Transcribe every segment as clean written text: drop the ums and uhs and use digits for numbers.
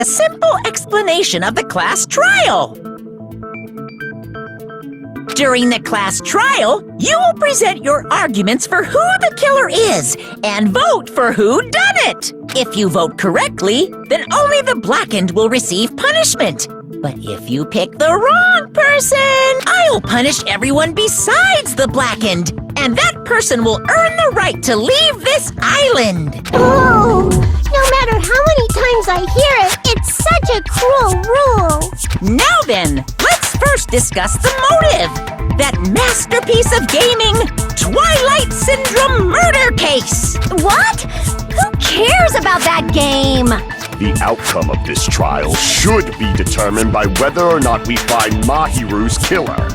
A simple explanation of the class trial. During the class trial, you will present your arguments for who the killer is and vote for who done it. If you vote correctly, then only the blackened will receive punishment. But if you pick the wrong person, I'll punish everyone besides the blackened, and that person will earn the right to leave this island. Oh, no matter how many times I hear it, it's such a cruel rule. Now then, let's first discuss the motive. That masterpiece of gaming, Twilight Syndrome murder case. What? Who cares about that game? The outcome of this trial should be determined by whether or not we find Mahiru's killer.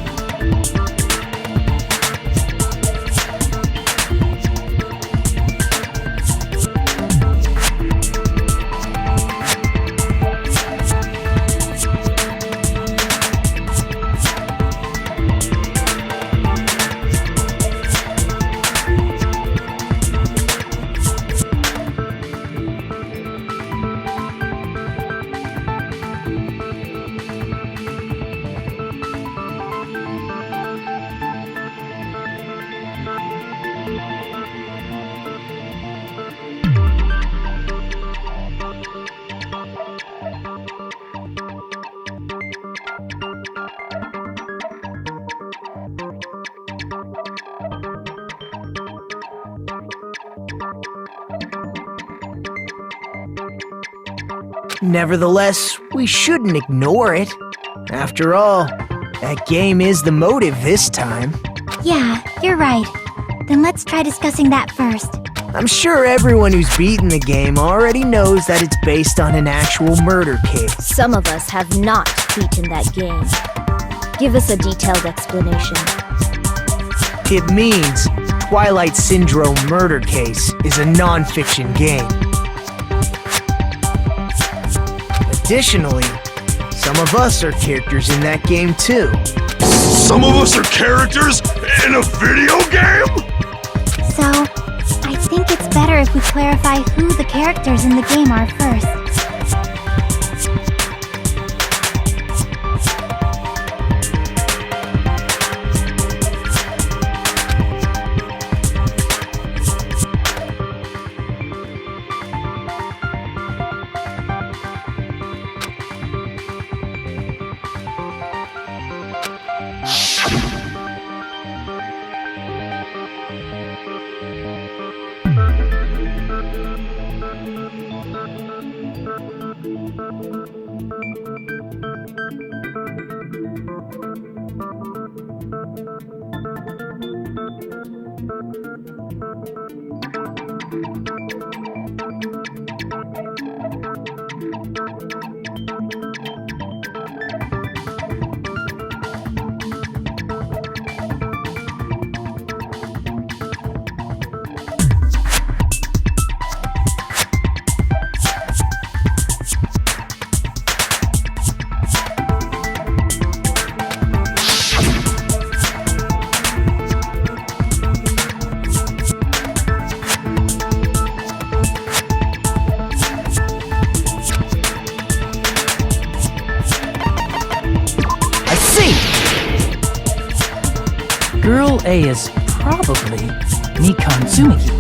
Nevertheless, we shouldn't ignore it. After all, that game is the motive this time. Yeah, you're right. Then let's try discussing that first. I'm sure everyone who's beaten the game already knows that it's based on an actual murder case. Some of us have not beaten that game. Give us a detailed explanation. It means Twilight Syndrome Murder Case is a non-fiction game. Additionally, some of us are characters in that game too. Some of us are characters in a video game? So, I think it's better if we clarify who the characters in the game are first. Girl A is probably Mikan Tsumiki.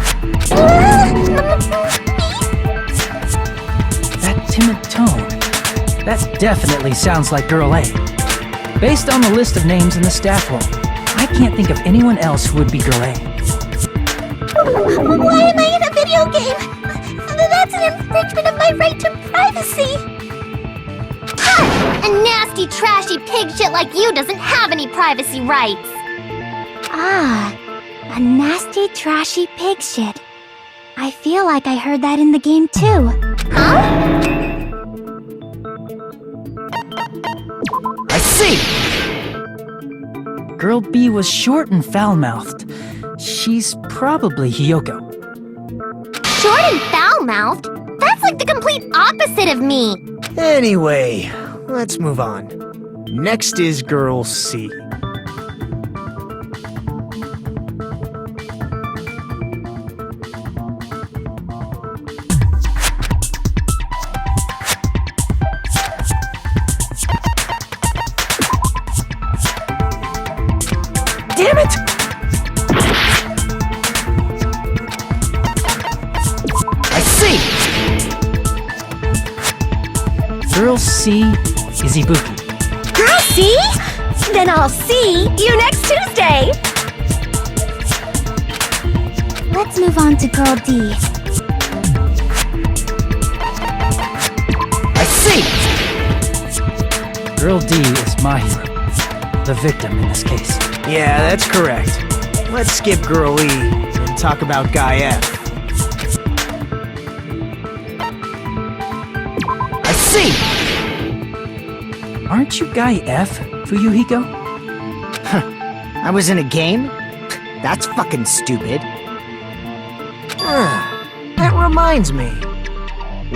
That timid tone. That definitely sounds like Girl A. Based on the list of names in the staff roll, I can't think of anyone else who would be Girl A. Why am I in a video game? That's an infringement of my right to privacy. Ha! A nasty, trashy pig shit like you doesn't have any privacy rights. Ah, a nasty, trashy pig shit. I feel like I heard that in the game too. Huh? I see! Girl B was short and foul-mouthed. She's probably Hiyoko. Short and foul-mouthed? That's like the complete opposite of me. Anyway, let's move on. Next is Girl C. Girl C is Ibuki. Girl, see? Then I'll see you next Tuesday! Let's move on to Girl D. I see! Girl D is Mahiru, the victim in this case. Yeah, that's correct. Let's skip Girl E and talk about Guy F. I see! Aren't you Guy F, Fuyuhiko? I was in a game? That's fucking stupid. That reminds me.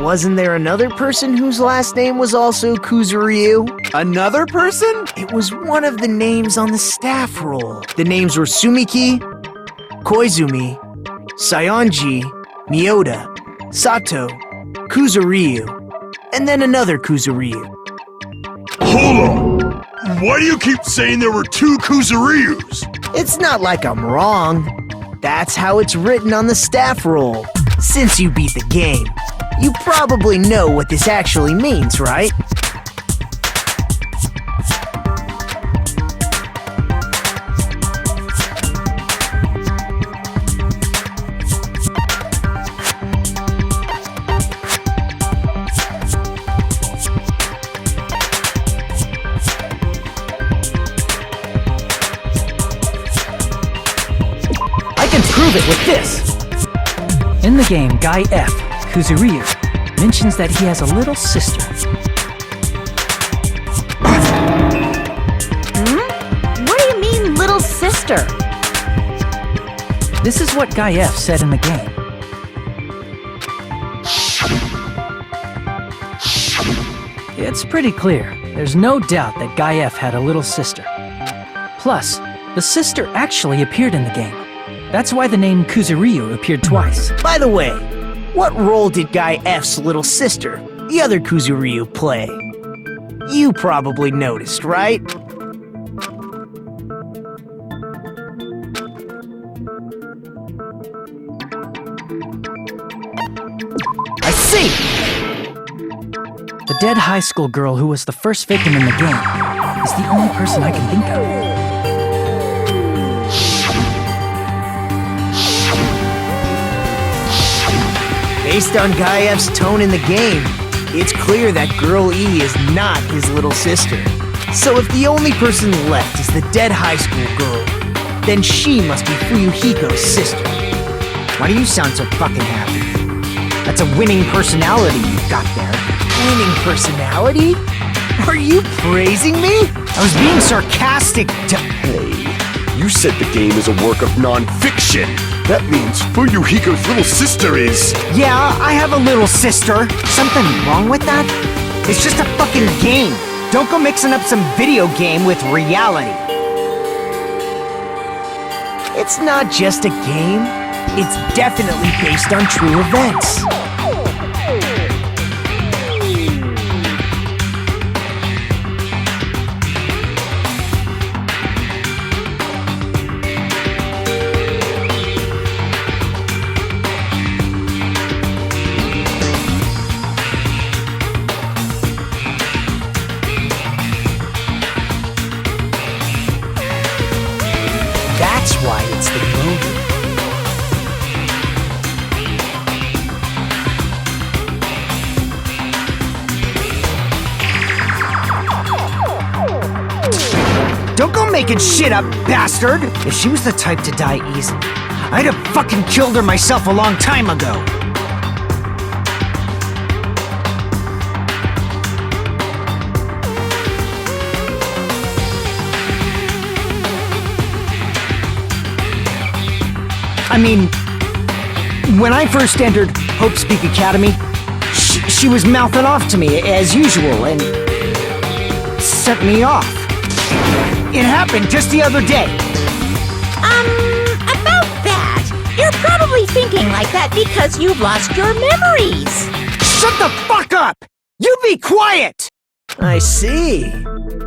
Wasn't there another person whose last name was also Kuzuryu? Another person? It was one of the names on the staff roll. The names were Sumiki, Koizumi, Sayonji, Miyoda, Sato, Kuzuryu, and then another Kuzuryu. Hold on! Why do you keep saying there were two Kuzuryus? It's not like I'm wrong. That's how it's written on the staff roll. Since you beat the game, you probably know what this actually means, right? I can prove it with this! In the game, Guy F, Kuzuryu, mentions that he has a little sister. What do you mean, little sister? This is what Guy F said in the game. It's pretty clear. There's no doubt that Guy F had a little sister. Plus, the sister actually appeared in the game. That's why the name Kuzuryu appeared twice. By the way, what role did Guy F's little sister, the other Kuzuryu, play? You probably noticed, right? I see! The dead high school girl who was the first victim in the game is the only person I can think of. Based on Guy F's tone in the game, it's clear that Girl E is not his little sister. So if the only person left is the dead high school girl, then she must be Fuyuhiko's sister. Why do you sound so fucking happy? That's a winning personality you've got there. Winning personality? Are you praising me? I was being sarcastic to... Hey, you said the game is a work of non-fiction. That means Fuyuhiko's little sister is... Yeah, I have a little sister. Something wrong with that? It's just a fucking game. Don't go mixing up some video game with reality. It's not just a game. It's definitely based on true events. That's why it's the motive. Don't go making shit up, bastard! If she was the type to die easily, I'd have fucking killed her myself a long time ago. I mean, when I first entered Hope Speak Academy, she was mouthing off to me as usual and set me off. It happened just the other day. About that, you're probably thinking like that because you've lost your memories. Shut the fuck up! You be quiet! I see.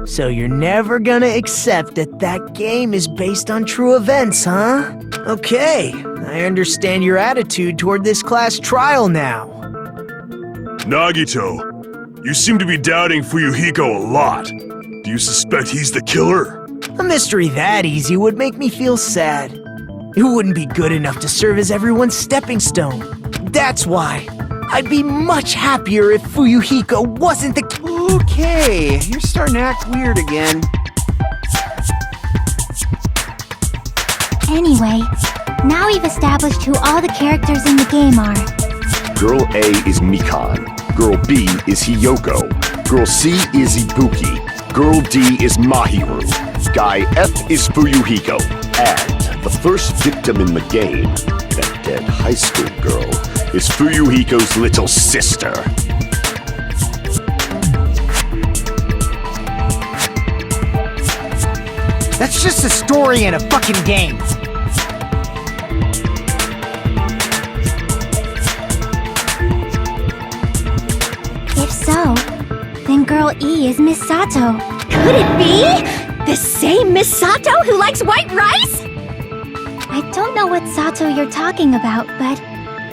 So you're never gonna accept that that game is based on true events, huh? Okay, I understand your attitude toward this class trial now. Nagito, You seem to be doubting Fuyuhiko a lot. Do you suspect he's the killer? A mystery that easy would make me feel sad. It wouldn't be good enough to serve as everyone's stepping stone. That's why I'd be much happier if Fuyuhiko wasn't the... Okay, you're starting to act weird again. Anyway, now we've established who all the characters in the game are. Girl A is Mikan. Girl B is Hiyoko. Girl C is Ibuki. Girl D is Mahiru. Guy F is Fuyuhiko. And the first victim in the game, that dead high school girl, is Fuyuhiko's little sister. That's just a story in a fucking game. If so, then Girl E is Miss Sato. Could it be? The same Miss Sato who likes white rice? I don't know what Sato you're talking about, but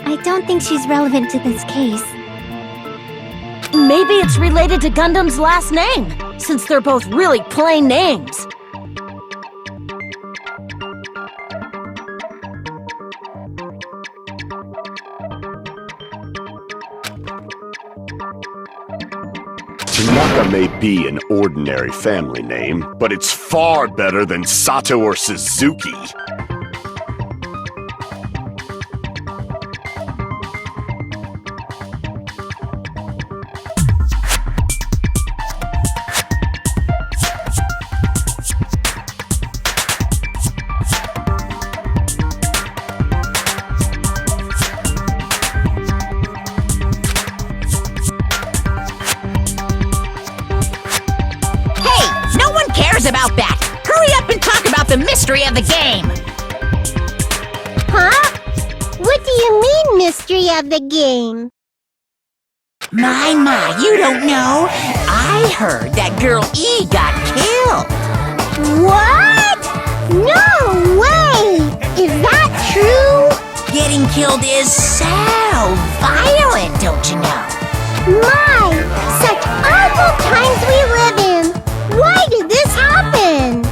I don't think she's relevant to this case. Maybe it's related to Gundam's last name, since they're both really plain names. Tanaka may be an ordinary family name, but it's far better than Sato or Suzuki. About that. Hurry up and talk about the mystery of the game. Huh? What do you mean, mystery of the game? My, you don't know? I heard that Girl E got killed. What? No way! Is that true? Getting killed is so violent, don't you know? My, such awful times we live in! Why did this happen?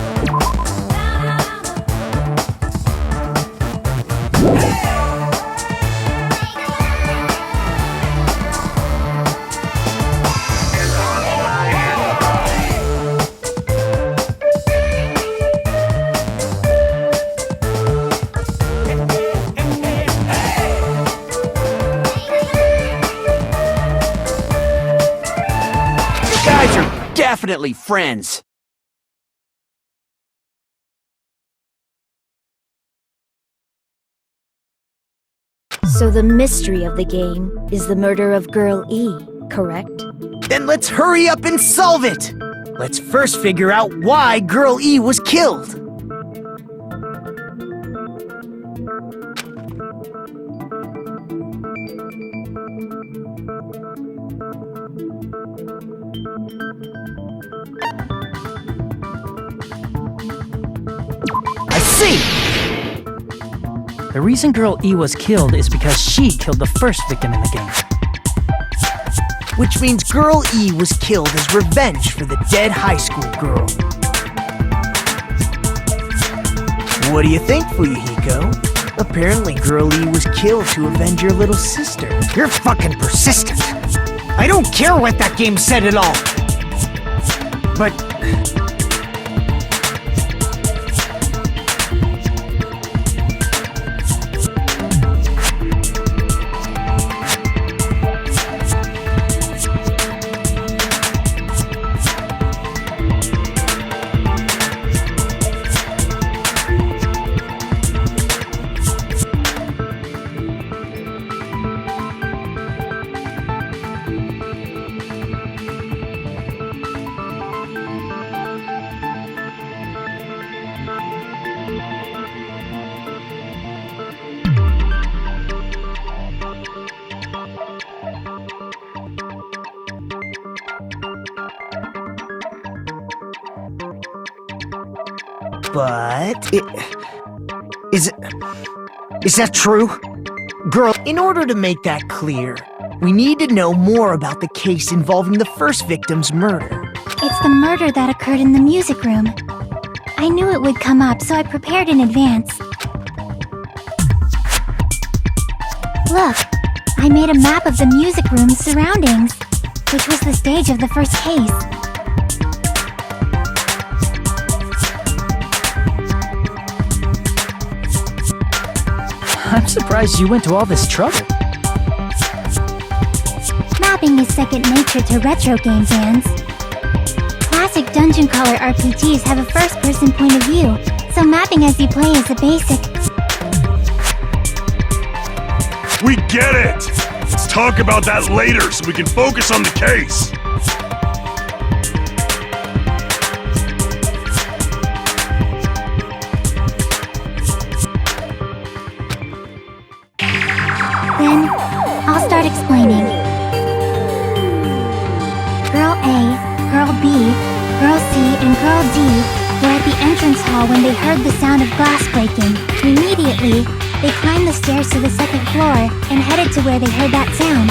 You guys are definitely friends. So the mystery of the game is the murder of Girl E, correct? Then let's hurry up and solve it! Let's first figure out why Girl E was killed. I see! The reason Girl E was killed is because she killed the first victim in the game. Which means Girl E was killed as revenge for the dead high school girl. What do you think, Fuyuhiko? Apparently Girl E was killed to avenge your little sister. You're fucking persistent. I don't care what that game said at all. But... Is that true? Girl, in order to make that clear, We need to know more about the case involving the first victim's murder. It's the murder that occurred in the music room. I knew it would come up, so I prepared in advance. Look, I made a map of the music room's surroundings, which was the stage of the first case. I'm surprised you went to all this trouble. Mapping is second nature to retro game fans. Classic dungeon crawler RPGs have a first-person point of view, so mapping as you play is a basic. We get it! Let's talk about that later so we can focus on the case. Then, I'll start explaining. Girl A, Girl B, Girl C, and Girl D were at the entrance hall when they heard the sound of glass breaking. Immediately, they climbed the stairs to the second floor and headed to where they heard that sound.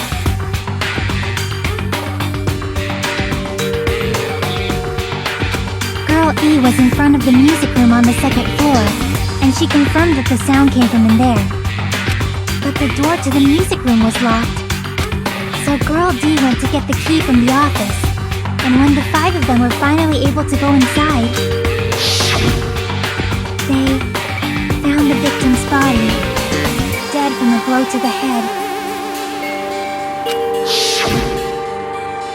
Girl E was in front of the music room on the second floor, and she confirmed that the sound came from in there. But the door to the music room was locked. So Girl D went to get the key from the office, and when the 5 of them were finally able to go inside, they found the victim's body, dead from a blow to the head.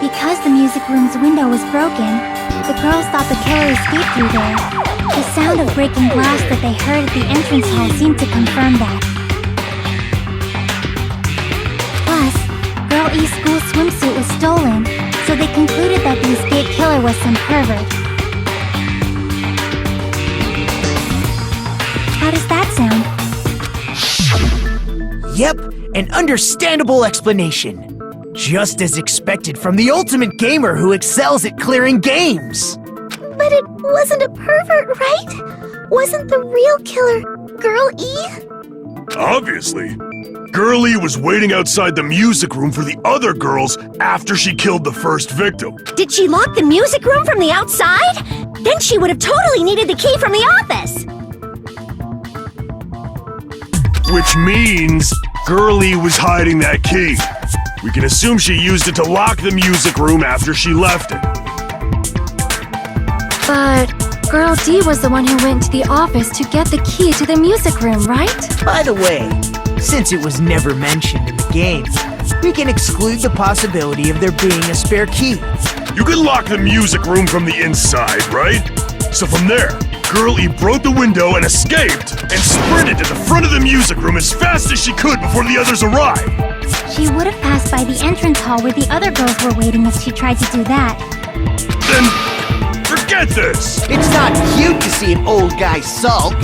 Because the music room's window was broken, the girls thought the killer escaped through there. The sound of breaking glass that they heard at the entrance hall seemed to confirm that. Plus, Girl E's school swimsuit was stolen, so they concluded that the escaped killer was some pervert. How does that sound? Yep, an understandable explanation. Just as expected from the ultimate gamer who excels at clearing games. But it wasn't a pervert, right? Wasn't the real killer Girl E? Obviously. Girlie was waiting outside the music room for the other girls after she killed the first victim. Did she lock the music room from the outside? Then she would have totally needed the key from the office. Which means Girlie was hiding that key. We can assume she used it to lock the music room after she left it. But Girl D was the one who went to the office to get the key to the music room, right? By the way, since it was never mentioned in the game, we can exclude the possibility of there being a spare key. You can lock the music room from the inside, right? So from there, Girl E broke the window and escaped, and sprinted to the front of the music room as fast as she could before the others arrived. She would have passed by the entrance hall where the other girls were waiting if she tried to do that. Then, forget this! It's not cute to see an old guy sulk.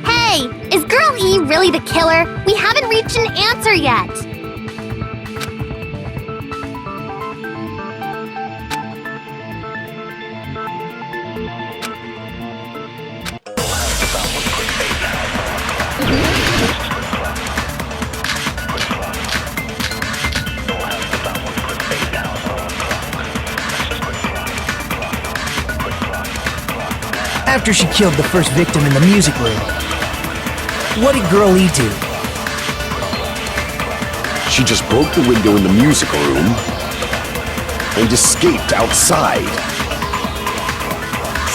Hey, is Girl E really the killer? We haven't reached an answer yet. After she killed the first victim in the music room, what did Girl E do? She just broke the window in the music room and escaped outside.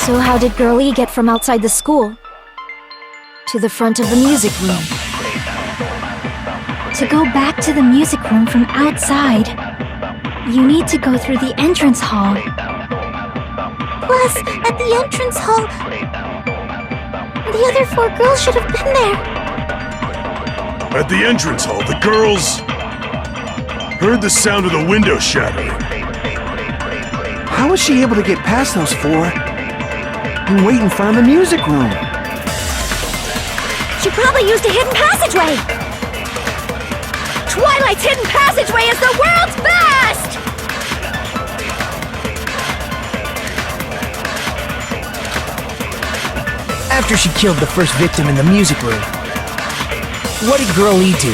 So how did Girl E get from outside the school to the front of the music room? To go back to the music room from outside, you need to go through the entrance hall. Plus, at the entrance hall, the other 4 girls should have been there. At the entrance hall, the girls heard the sound of the window shattering. How was she able to get past those 4 and wait in front of the music room? She probably used a hidden passageway. Twilight's hidden passageway is the world's best! After she killed the first victim in the music room, what did Girl E do?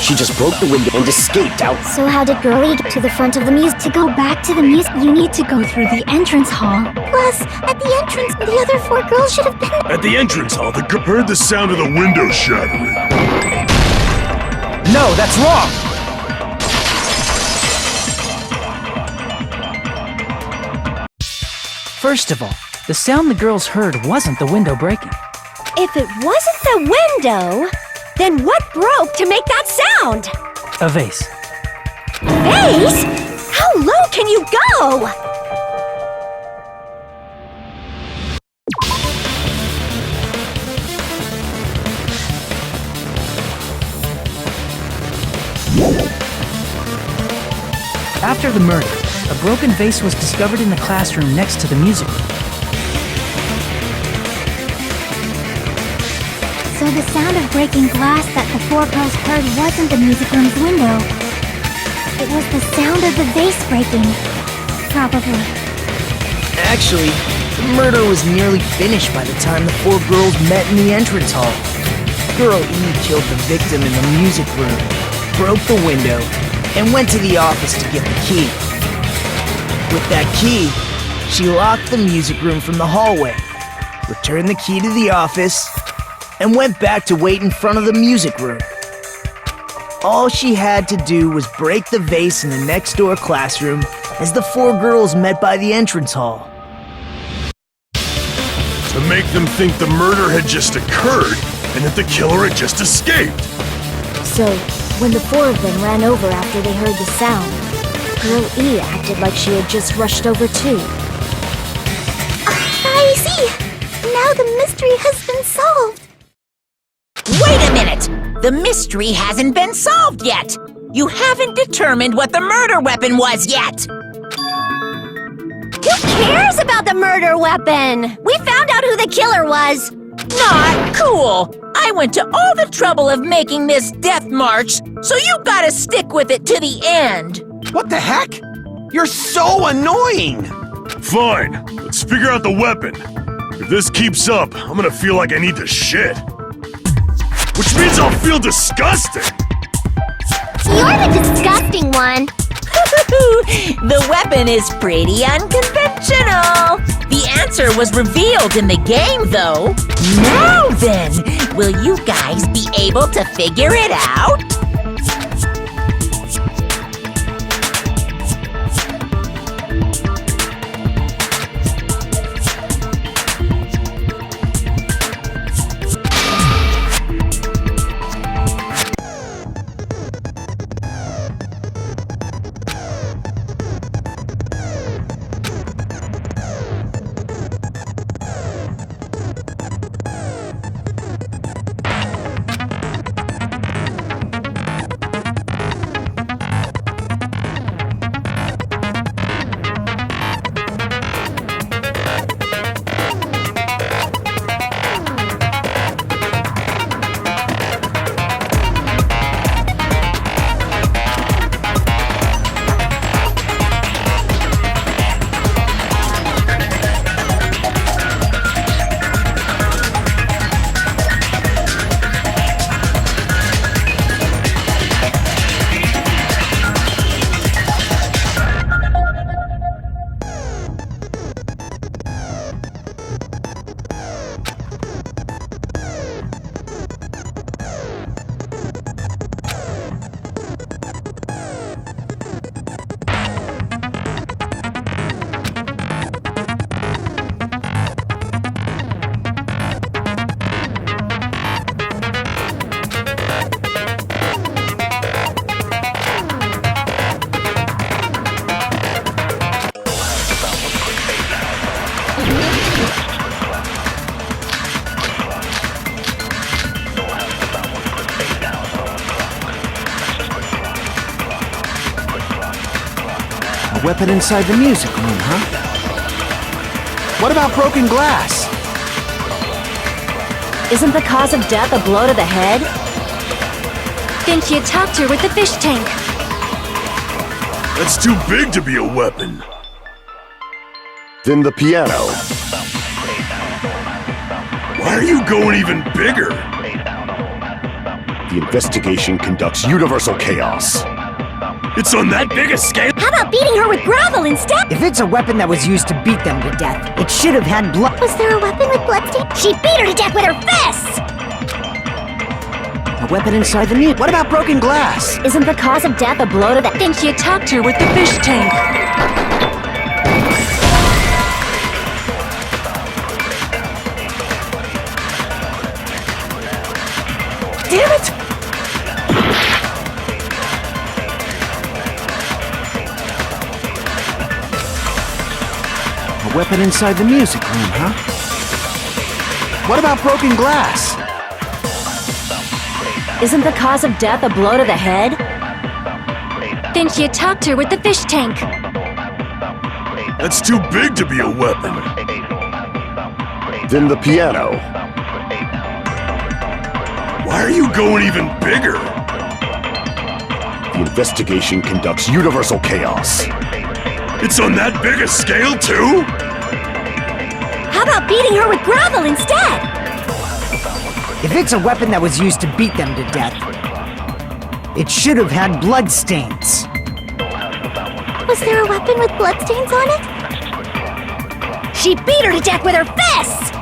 She just broke the window and escaped out. So how did Girlie get to the front of the music? To go back to the music, you need to go through the entrance hall. Plus, at the entrance, the other 4 girls should have been... At the entrance hall, the girl heard the sound of the window shattering. No, that's wrong! First of all, the sound the girls heard wasn't the window breaking. If it wasn't the window, then what broke to make that sound? A vase. Vase? How low can you go? After the murder, a broken vase was discovered in the classroom next to the music room. So the sound of breaking glass that the 4 girls heard wasn't the music room's window. It was the sound of the vase breaking. Probably. Actually, the murder was nearly finished by the time the 4 girls met in the entrance hall. Girl E killed the victim in the music room, broke the window, and went to the office to get the key. With that key, she locked the music room from the hallway, returned the key to the office, and went back to wait in front of the music room. All she had to do was break the vase in the next door classroom as the 4 girls met by the entrance hall. To make them think the murder had just occurred and that the killer had just escaped. So, when the 4 of them ran over after they heard the sound, Girl E acted like she had just rushed over too. I see! Now the mystery has been solved! Wait a minute! The mystery hasn't been solved yet! You haven't determined what the murder weapon was yet! Who cares about the murder weapon? We found out who the killer was. Not cool! I went to all the trouble of making this death march, so you gotta stick with it to the end! What the heck? You're so annoying! Fine, let's figure out the weapon. If this keeps up, I'm gonna feel like I need to shit. Which means I'll feel disgusting! You're the disgusting one! The weapon is pretty unconventional! The answer was revealed in the game, though. Now then, will you guys be able to figure it out? Weapon inside the music room, huh? What about broken glass? Isn't the cause of death a blow to the head? Then she attacked her with the fish tank. That's too big to be a weapon. Then the piano. Why are you going even bigger? The investigation conducts universal chaos. It's on that big a scale? How about beating her with gravel instead? If it's a weapon that was used to beat them to death, it should have had blood. Was there a weapon with bloodstains? She beat her to death with her fists! A weapon inside the mute. What about broken glass? Isn't the cause of death a blow to the— Then she attacked her with the fish tank. Damn it! A weapon inside the music room, huh? What about broken glass? Isn't the cause of death a blow to the head? Then she attacked her with the fish tank. That's too big to be a weapon. Then the piano. Why are you going even bigger? The investigation conducts universal chaos. It's on that big a scale too? How about beating her with gravel instead? If it's a weapon that was used to beat them to death, it should have had blood stains. Was there a weapon with bloodstains on it? She beat her to death with her fists!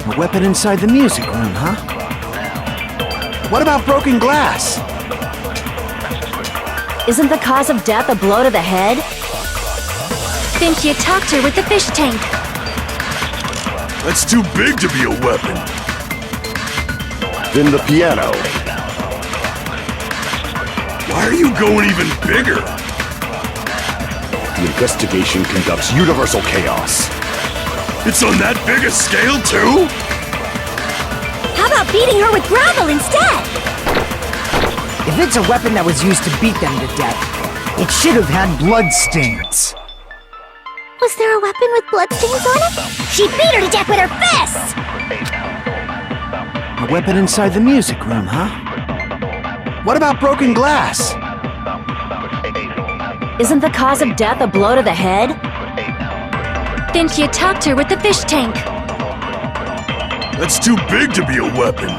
A weapon inside the music room, huh? What about broken glass? Isn't the cause of death a blow to the head? Then she attacked her with the fish tank. That's too big to be a weapon. Then the piano. Why are you going even bigger? The investigation conducts universal chaos. It's on that big a scale too? How about beating her with gravel instead? If it's a weapon that was used to beat them to death, it should have had blood stains. Was there a weapon with bloodstains on it? She beat her to death with her fists! A weapon inside the music room, huh? What about broken glass? Isn't the cause of death a blow to the head? Then she attacked her with the fish tank. That's too big to be a weapon.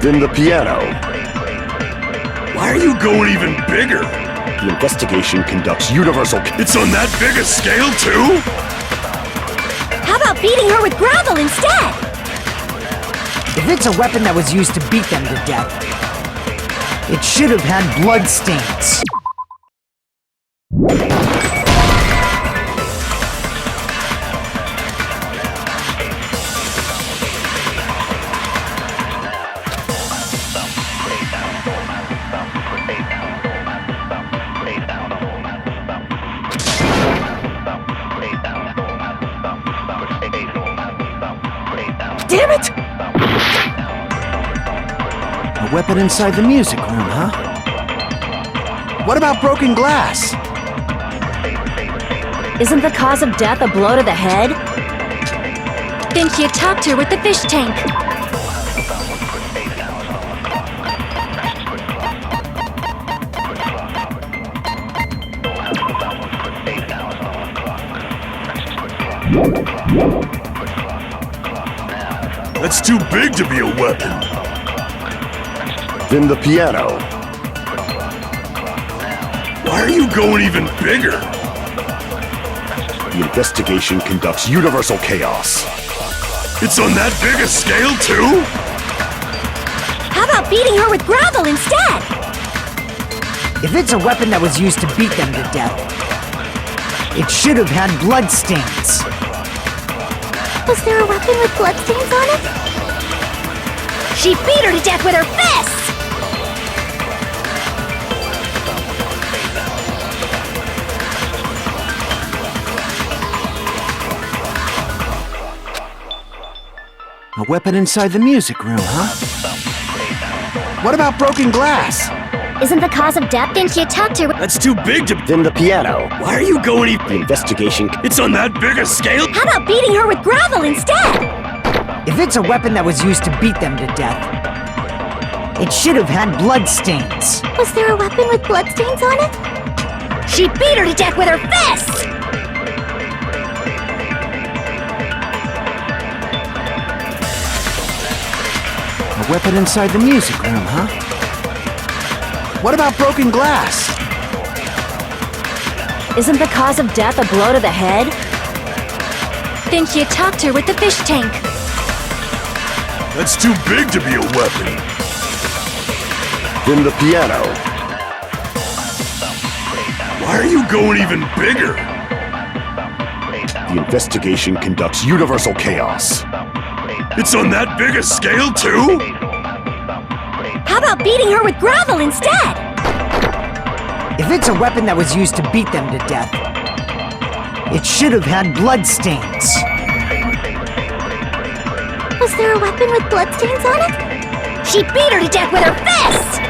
Then the piano. Why are you going even bigger? The investigation conducts universal. It's on that big a scale too? How about beating her with gravel instead? If it's a weapon that was used to beat them to death, it should have had blood stains. Damn it! A weapon inside the music room, huh? What about broken glass? Isn't the cause of death a blow to the head? Then she attacked her with the fish tank. That's too big to be a weapon. Then the piano. Why are you going even bigger? The investigation conducts universal chaos. It's on that big a scale too? How about beating her with gravel instead? If it's a weapon that was used to beat them to death, it should have had blood stains. Was there a weapon with bloodstains on it? She beat her to death with her fists! A weapon inside the music room, huh? What about broken glass? Isn't the cause of death? Then she attacked her with— That's too big to. Then the piano. Why are you going even? The investigation. It's on that big a scale? How about beating her with gravel instead? If it's a weapon that was used to beat them to death, it should have had blood stains. Was there a weapon with bloodstains on it? She beat her to death with her fists! A weapon inside the music room, huh? What about broken glass? Isn't the cause of death a blow to the head? Then she attacked her with the fish tank. That's too big to be a weapon. Then the piano. Why are you going even bigger? The investigation conducts universal chaos. It's on that big a scale, too? How about beating her with gravel instead? If it's a weapon that was used to beat them to death, it should have had bloodstains. Was there a weapon with bloodstains on it? She beat her to death with her fist!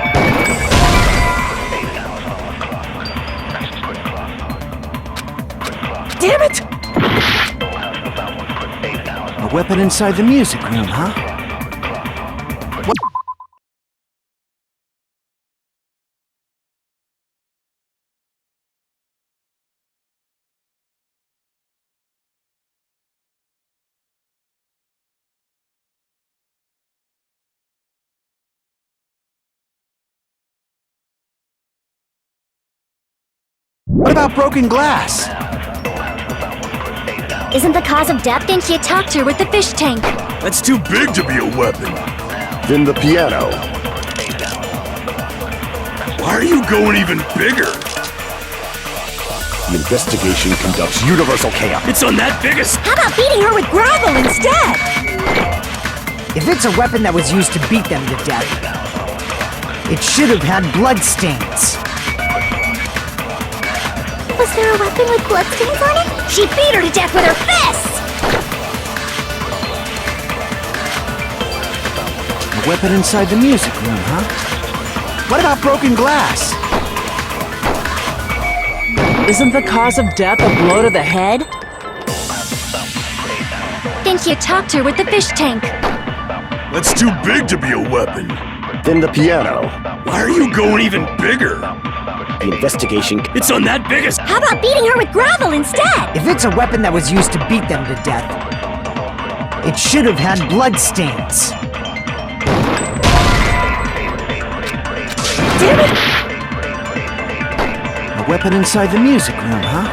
Damn it! A weapon inside the music room, huh? What about broken glass? Isn't the cause of death? Then she attacked her with the fish tank. That's too big to be a weapon. Then the piano. Why are you going even bigger? The investigation conducts universal chaos. It's on that big a How about beating her with gravel instead? If it's a weapon that was used to beat them to death, it should have had bloodstains. Was there a weapon with bloodstains on it? She beat her to death with her fist! A weapon inside the music room, huh? What about broken glass? Isn't the cause of death a blow to the head? Then she attacked her with the fish tank. That's too big to be a weapon. Then the piano. Why are you going even bigger? The investigation. It's on that big a How about beating her with gravel instead? If it's a weapon that was used to beat them to death, it should have had bloodstains. Damn it! A weapon inside the music room, huh?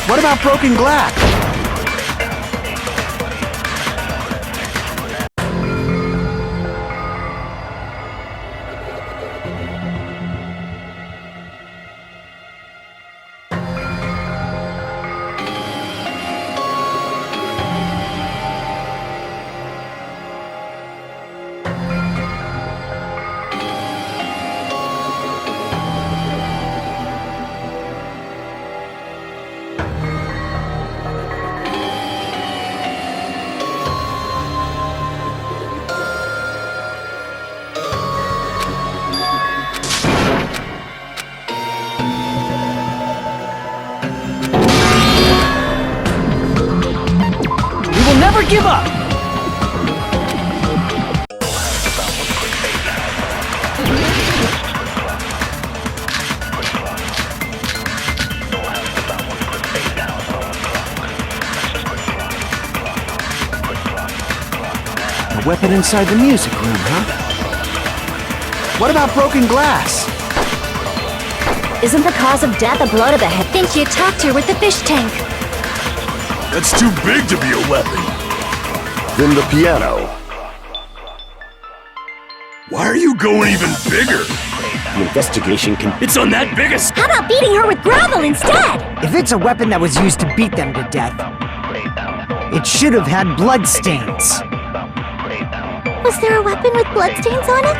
What about broken glass? Never give up! A weapon inside the music room, huh? What about broken glass? Isn't the cause of death a blow to the head? Then she attacked her with the fish tank. That's too big to be a weapon. Then the piano. Why are you going even bigger? The investigation can. It's on that big a How about beating her with gravel instead? If it's a weapon that was used to beat them to death, it should have had bloodstains. Was there a weapon with bloodstains on it?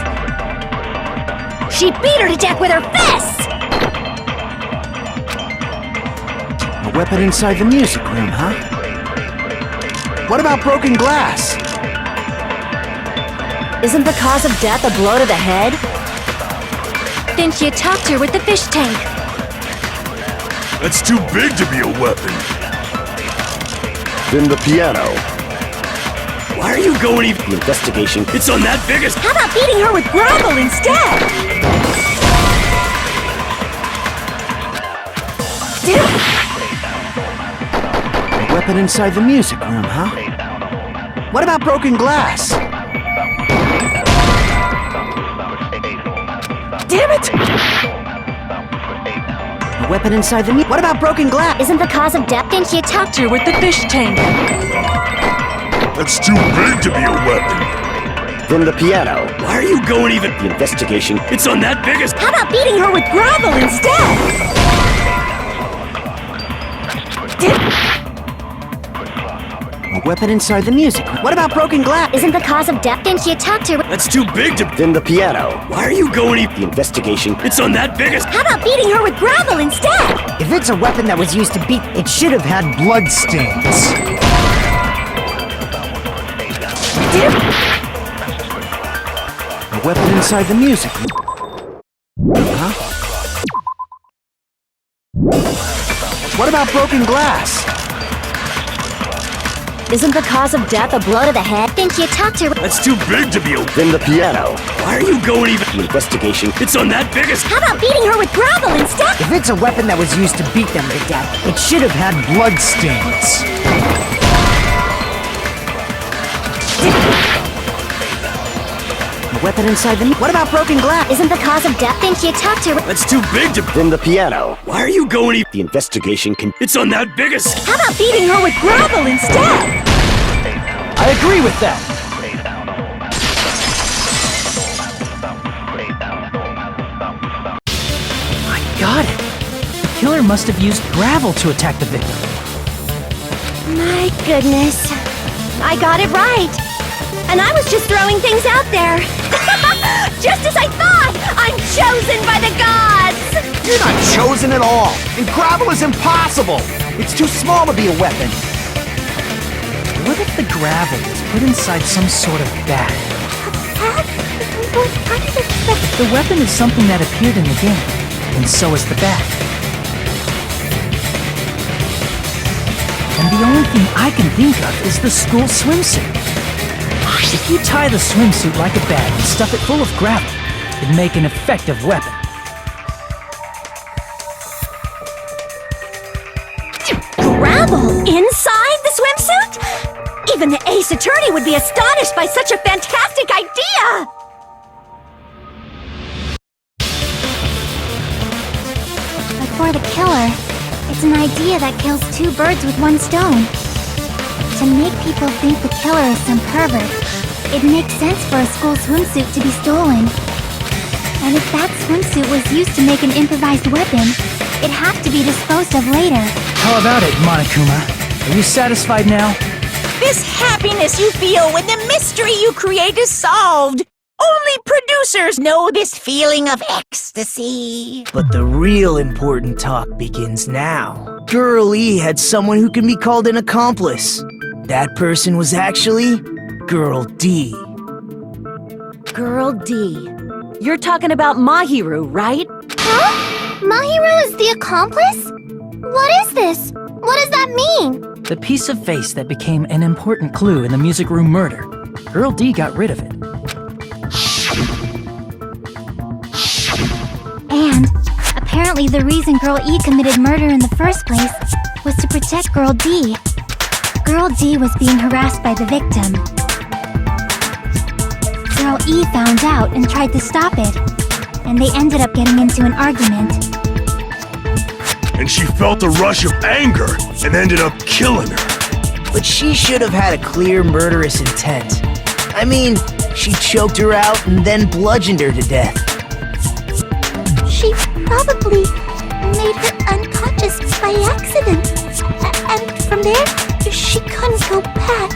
She beat her to death with her fist! A weapon inside the music room, huh? What about broken glass? Isn't the cause of death a blow to the head? Then she attacked her with the fish tank. That's too big to be a weapon. Then the piano. Why are you going even? The investigation. It's on that big a How about beating her with gravel instead? A weapon inside the music room, huh? What about broken glass? weapon inside the What about broken glass? Isn't the cause of death? Then she attacked her with the fish tank. That's too big to be a weapon. Then the piano. Why are you going even? The investigation. It's on that biggest. How about beating her with gravel instead? A weapon inside the music. What about broken glass? Isn't the cause of death? Then she attacked her with... That's too big to. Then the piano. Why are you going even? The investigation. It's on that biggest. How about beating her with gravel instead? If it's a weapon that was used to beat, it should have had blood stains. A weapon inside the music. Huh? What about broken glass? Isn't the cause of death a blow to the head? Then she attacked her with... That's too big to be a. Then the piano. Why are you going even? The investigation. It's on that biggest. How about beating her with gravel instead? If it's a weapon that was used to beat them to death, it should have had blood stains. A weapon inside the... What about broken glass? Isn't the cause of death? Then she attacked her with... That's too big to. Then the piano. Why are you going even? The investigation can. It's on that biggest. How about beating her with gravel instead? I agree with that. I got it. The killer must have used gravel to attack the victim. My goodness. I got it right. And I was just throwing things out there. Just as I thought! I'm chosen by the gods! You're not chosen at all. And gravel is impossible. It's too small to be a weapon. What if the gravel was put inside some sort of bag? The weapon is something that appeared in the game, and so is the bag. And the only thing I can think of is the school swimsuit. If you tie the swimsuit like a bag and stuff it full of gravel, it'd make an effective weapon. Gravel inside the swimsuit? Even the Ace Attorney would be astonished by such a fantastic idea! But for the killer, it's an idea that kills two birds with one stone. To make people think the killer is some pervert, it makes sense for a school swimsuit to be stolen. And if that swimsuit was used to make an improvised weapon, it'd have to be disposed of later. How about it, Monokuma? Are you satisfied now? This happiness you feel when the mystery you create is solved. Only producers know this feeling of ecstasy. But the real important talk begins now. Girl E had someone who can be called an accomplice. That person was actually Girl D. Girl D. You're talking about Mahiru, right? Huh? Mahiru is the accomplice? What is this? What does that mean? The piece of face that became an important clue in the music room murder. Girl D got rid of it. And apparently the reason Girl E committed murder in the first place was to protect Girl D. Girl D was being harassed by the victim. Girl E found out and tried to stop it, and they ended up getting into an argument. And she felt a rush of anger and ended up killing her. But she should have had a clear murderous intent. I mean, she choked her out and then bludgeoned her to death. She probably made her unconscious by accident. And from there, she couldn't go back.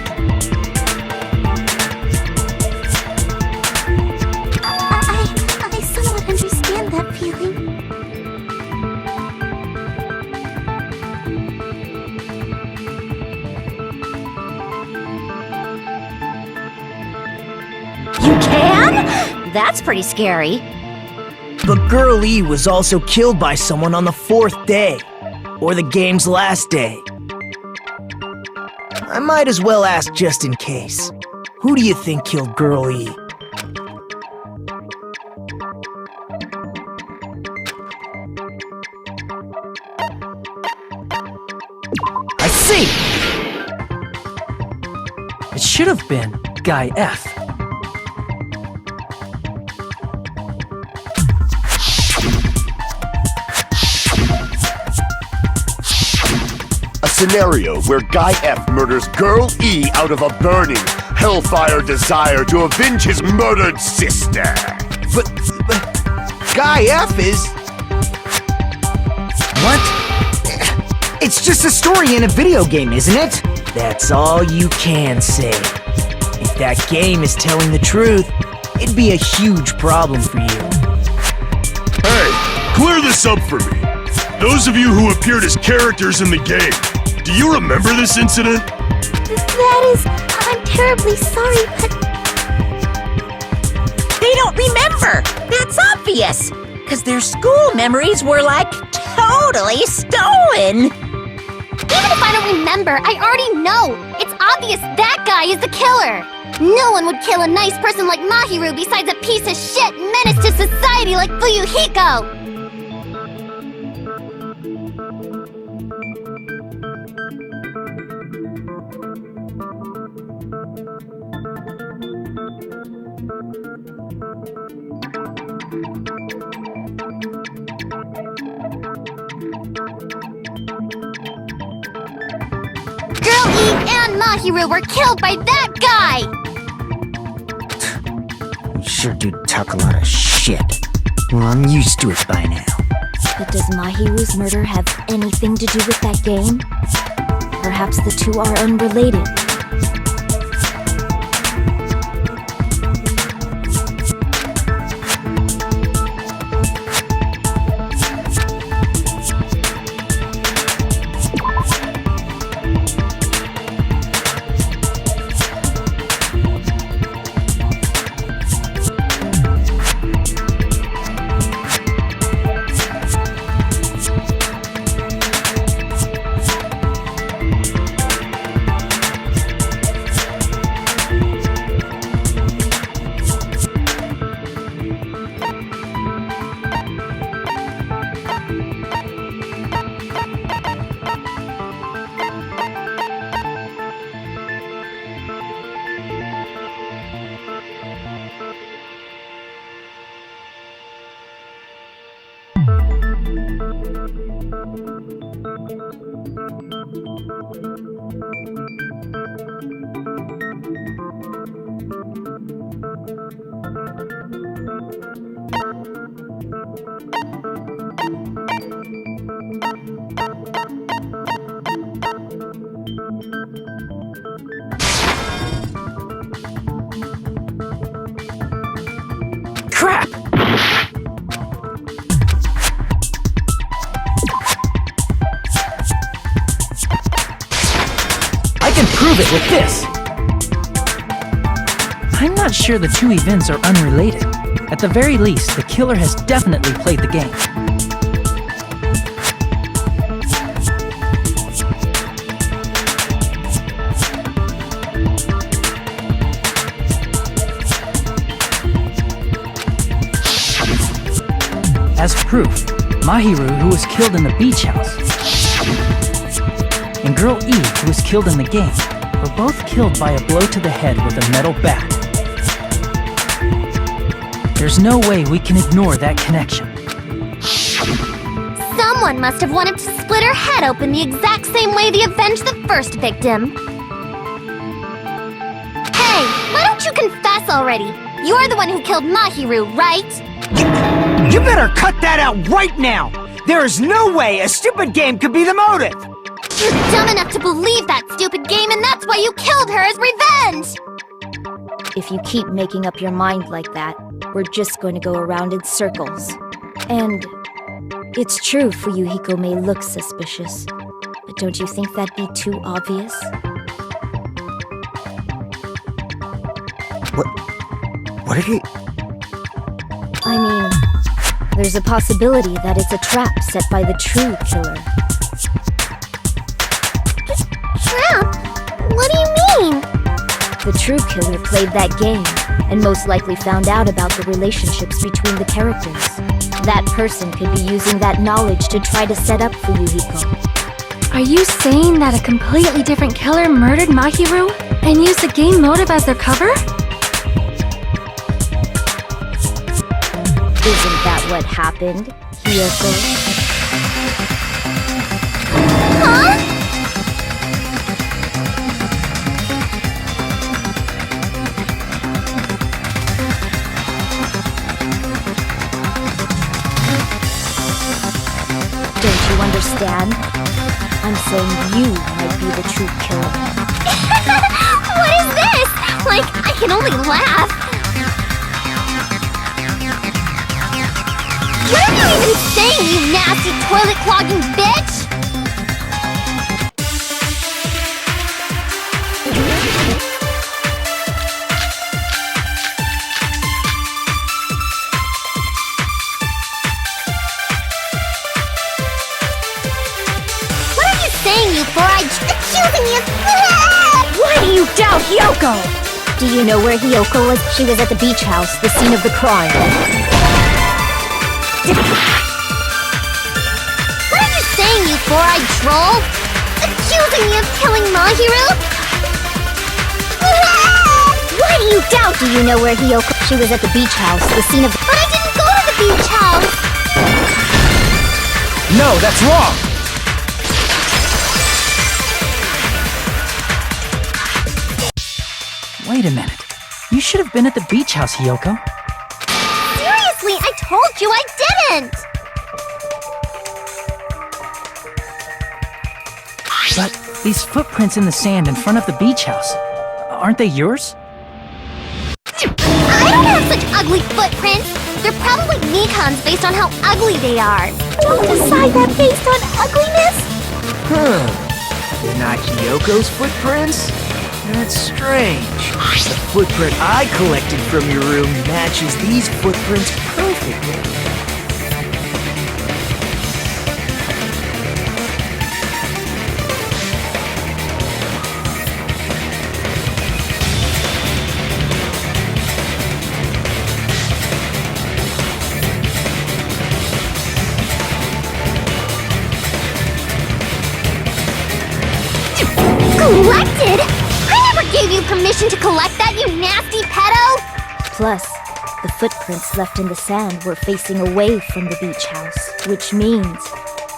I somewhat understand that feeling. You can? That's pretty scary. But Girl E was also killed by someone on the 4th day, or the game's last day. I might as well ask just in case. Who do you think killed Girl E? I see! It should have been Guy F. scenario where Guy F murders Girl E out of a burning, hellfire desire to avenge his murdered sister. But Guy F is... What? It's just a story in a video game, isn't it? That's all you can say. If that game is telling the truth, it'd be a huge problem for you. Hey, clear this up for me. Those of you who appeared as characters in the game, do you remember this incident? I'm terribly sorry, but... They don't remember! That's obvious! Because their school memories were, like, totally stolen! Even if I don't remember, I already know! It's obvious that guy is the killer! No one would kill a nice person like Mahiru besides a piece of shit menace to society like Fuyuhiko! Girl E and Mahiru were killed by that guy! You sure do talk a lot of shit. Well, I'm used to it by now. But does Mahiru's murder have anything to do with that game? Perhaps the two are unrelated. Crap! I can prove it with this! I'm not sure the two events are unrelated. At the very least, the killer has definitely played the game. As proof, Mahiru, who was killed in the beach house, and Girl E, who was killed in the game, were both killed by a blow to the head with a metal bat. There's no way we can ignore that connection. Someone must have wanted to split her head open the exact same way they avenged the first victim. Hey, why don't you confess already? You're the one who killed Mahiru, right? You better cut that out right now! There is no way a stupid game could be the motive! You're dumb enough to believe that stupid game, and that's why you killed her as revenge! If you keep making up your mind like that, we're just going to go around in circles. And it's true Fuyuhiko may look suspicious, but don't you think that'd be too obvious? What did he... I mean, there's a possibility that it's a trap set by the true killer. Trap? What do you mean? The true killer played that game, and most likely found out about the relationships between the characters. That person could be using that knowledge to try to set up Fuyuhiko. Are you saying that a completely different killer murdered Mahiru and used the game motive as their cover? Isn't that what happened, Hiyoko? Huh? understand? I'm saying you might be the true killer. What is this? Like, I can only laugh. What are you even saying, you nasty toilet-clogging bitch? What are you saying, you four-eyed accusing me of... Why do you doubt Hyoko? Do you know where Hyoko was? She was at the beach house, the scene of the crime. What are you saying, you four-eyed troll? Accusing me of killing Mahiru? Why do you doubt? Do you know where Hyoko? She was at the beach house, the scene of the... But I didn't go to the beach house! No, that's wrong! Wait a minute. You should have been at the beach house, Hyoko. Seriously, I told you I didn't! But these footprints in the sand in front of the beach house, aren't they yours? I don't have such ugly footprints! They're probably Nikon's based on how ugly they are! Don't decide that based on ugliness! They're not Hyoko's footprints? That's strange. The footprint I collected from your room matches these footprints perfectly. Collected? I never gave you permission to collect that, you nasty pedo! Plus, the footprints left in the sand were facing away from the beach house, which means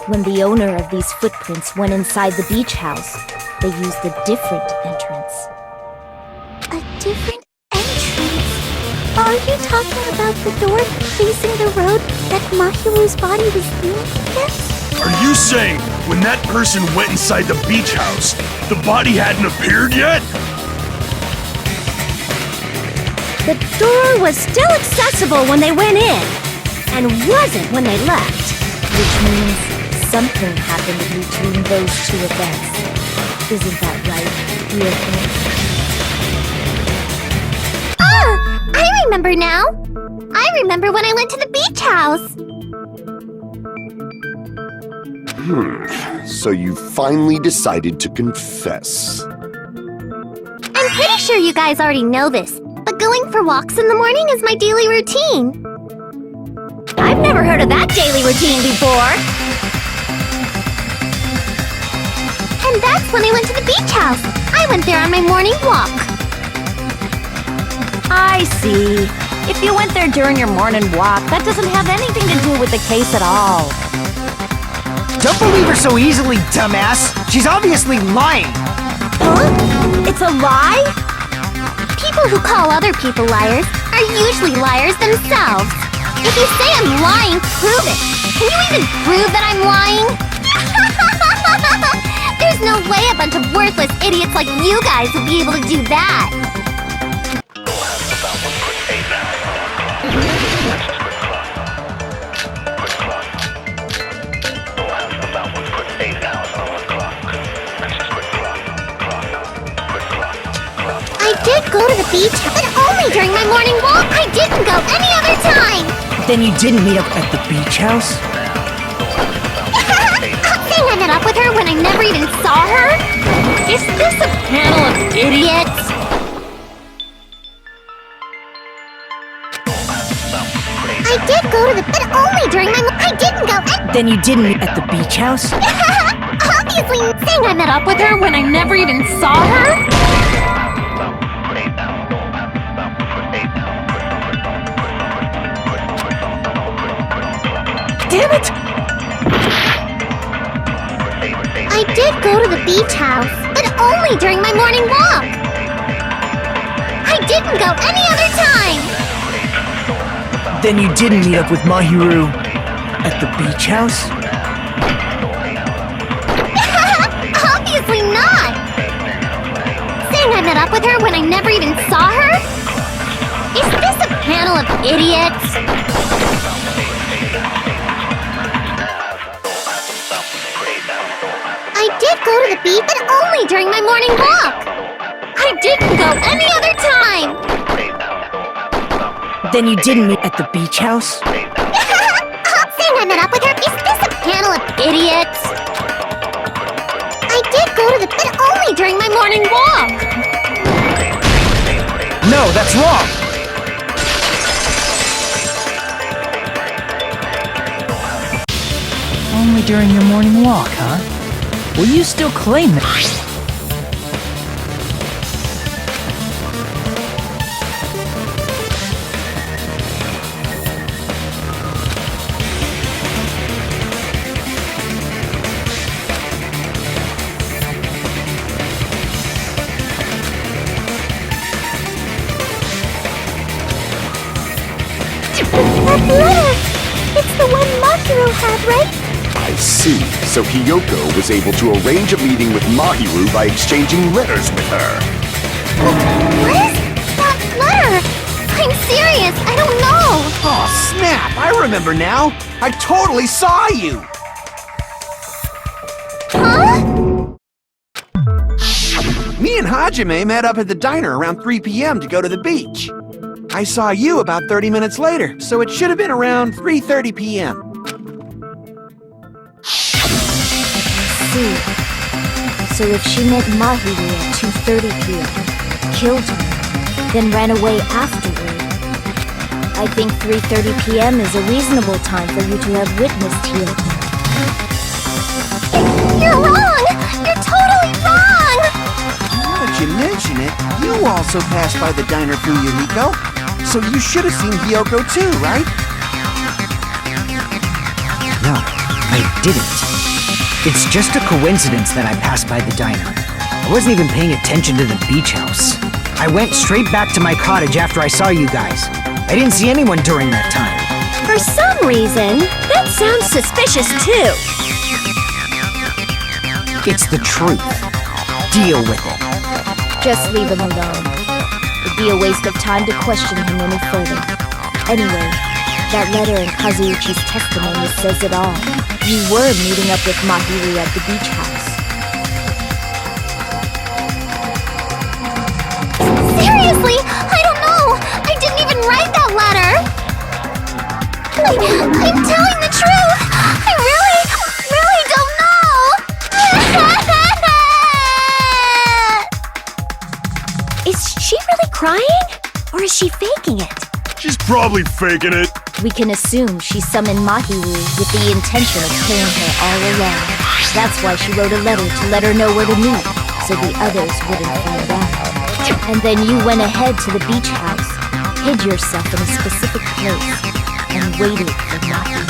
when the owner of these footprints went inside the beach house, they used a different entrance. A different entrance? Are you talking about the door facing the road that Mahiru's body was leaning against? Are you saying when that person went inside the beach house, the body hadn't appeared yet? The door was still accessible when they went in, and wasn't when they left. Which means something happened between those two events. Isn't that right, Ryoko? Ah! I remember now! I remember when I went to the beach house! So you finally decided to confess. I'm pretty sure you guys already know this, but going for walks in the morning is my daily routine. I've never heard of that daily routine before. And that's when I went to the beach house. I went there on my morning walk. I see. If you went there during your morning walk, that doesn't have anything to do with the case at all. Don't believe her so easily, dumbass! She's obviously lying! Huh? It's a lie? People who call other people liars are usually liars themselves. If you say I'm lying, prove it. Can you even prove that I'm lying? There's no way a bunch of worthless idiots like you guys will be able to do that. I did go to the beach, but only during my morning walk. I didn't go any other time. Then you didn't meet up at the beach house? Saying I met up with her when I never even saw her? Is this a panel of idiots? I did go to the... but only during my... I didn't go... Then you didn't meet at the beach house? Obviously, saying I met up with her when I never even saw her? Damn it! I did go to the beach house, but only during my morning walk. I didn't go any other time. Then you didn't meet up with Mahiru at the beach house? obviously not! Saying I met up with her when I never even saw her? Is this a panel of idiots? I did go to the beach, but only during my morning walk! I didn't go any other time! Then you didn't meet at the beach house? Saying I met up with her? Is this a panel of idiots? I did go to the but only during my morning walk! No, that's wrong! Only during your morning walk, huh? Will you still claim that? That letter! It's the one Mahiru had, right? I see. So Hiyoko was able to arrange a meeting with Mahiru by exchanging letters with her. What is that letter? I'm serious, I don't know! Oh, snap! I remember now! I totally saw you! Huh? Me and Hajime met up at the diner around 3 p.m. to go to the beach. I saw you about 30 minutes later, so it should have been around 3:30 p.m. See. So if she met Mahiru at 2:30 p.m., killed her, then ran away afterward, I think 3:30 p.m. is a reasonable time for you to have witnessed Hiyoko. You're wrong! You're totally wrong! Now that you mention it, you also passed by the diner, Fuyuhiko. So you should have seen Hiyoko too, right? No, I didn't. It's just a coincidence that I passed by the diner. I wasn't even paying attention to the beach house. I went straight back to my cottage after I saw you guys. I didn't see anyone during that time. For some reason, that sounds suspicious too. It's the truth. Deal with it. Just leave him alone. It'd be a waste of time to question him any further. Anyway, that letter in Kazuichi's testimony says it all. You were meeting up with Mahiru at the beach house. Seriously, I don't know! I didn't even write that letter! I'm telling the truth! I really don't know! Is she really crying? Or is she faking it? She's probably faking it. We can assume she summoned Mahiru with the intention of killing her all along. That's why she wrote a letter to let her know where to meet, so the others wouldn't find out. And then you went ahead to the beach house, hid yourself in a specific place, and waited for Mahiru.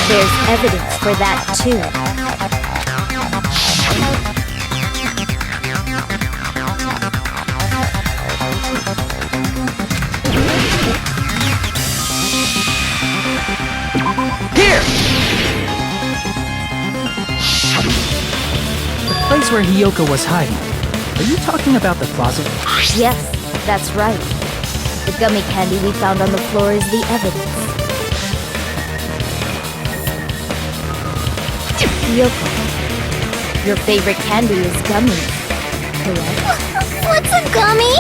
There's evidence for that too. The place where Hiyoko was hiding. Are you talking about the closet? Yes, that's right. The gummy candy we found on the floor is the evidence. Hiyoko, your favorite candy is gummies, correct? What's a gummy?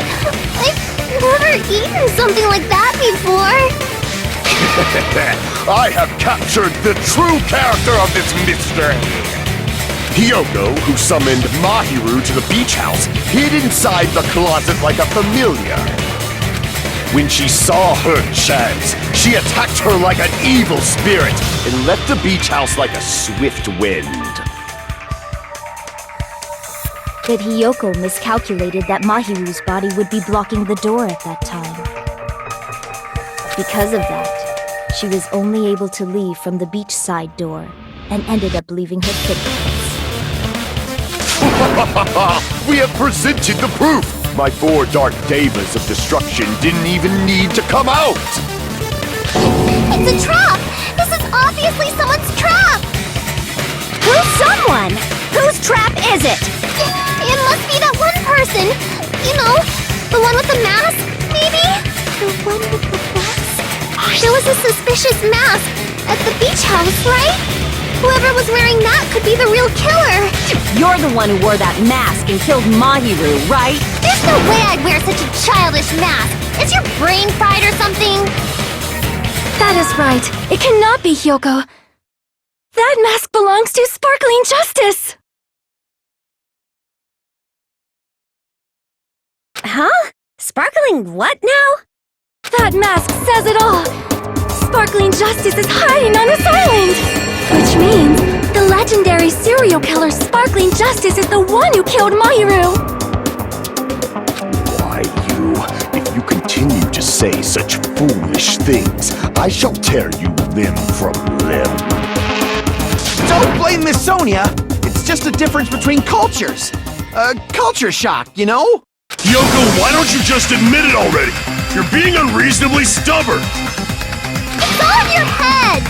I've never eaten something like that before. I have captured the true character of this mystery. Hiyoko, who summoned Mahiru to the beach house, hid inside the closet like a familiar. When she saw her chance, she attacked her like an evil spirit and left the beach house like a swift wind. But Hiyoko miscalculated that Mahiru's body would be blocking the door at that time. Because of that, she was only able to leave from the beachside door and ended up leaving her footprints. We have presented the proof! My 4 dark devas of destruction didn't even need to come out! It's a trap! This is obviously someone's trap! Who's someone? Whose trap is it? It must be that one person. You know, the one with the mask, maybe? The one with the mask? There was a suspicious mask at the beach house, right? Whoever was wearing that could be the real killer. You're the one who wore that mask and killed Mahiru, right? There's no way I'd wear such a childish mask. Is your brain fried or something? That is right. It cannot be Hyoko. That mask belongs to Sparkling Justice! Huh? Sparkling what now? That mask says it all! Sparkling Justice is hiding on this island! Which means the legendary serial killer Sparkling Justice is the one who killed Mahiru! Why, if you continue to say such foolish things, I shall tear you limb from limb. Don't blame Miss Sonia. It's just a difference between cultures. Culture shock, you know? Yoko, why don't you just admit it already? You're being unreasonably stubborn. It's all in your head.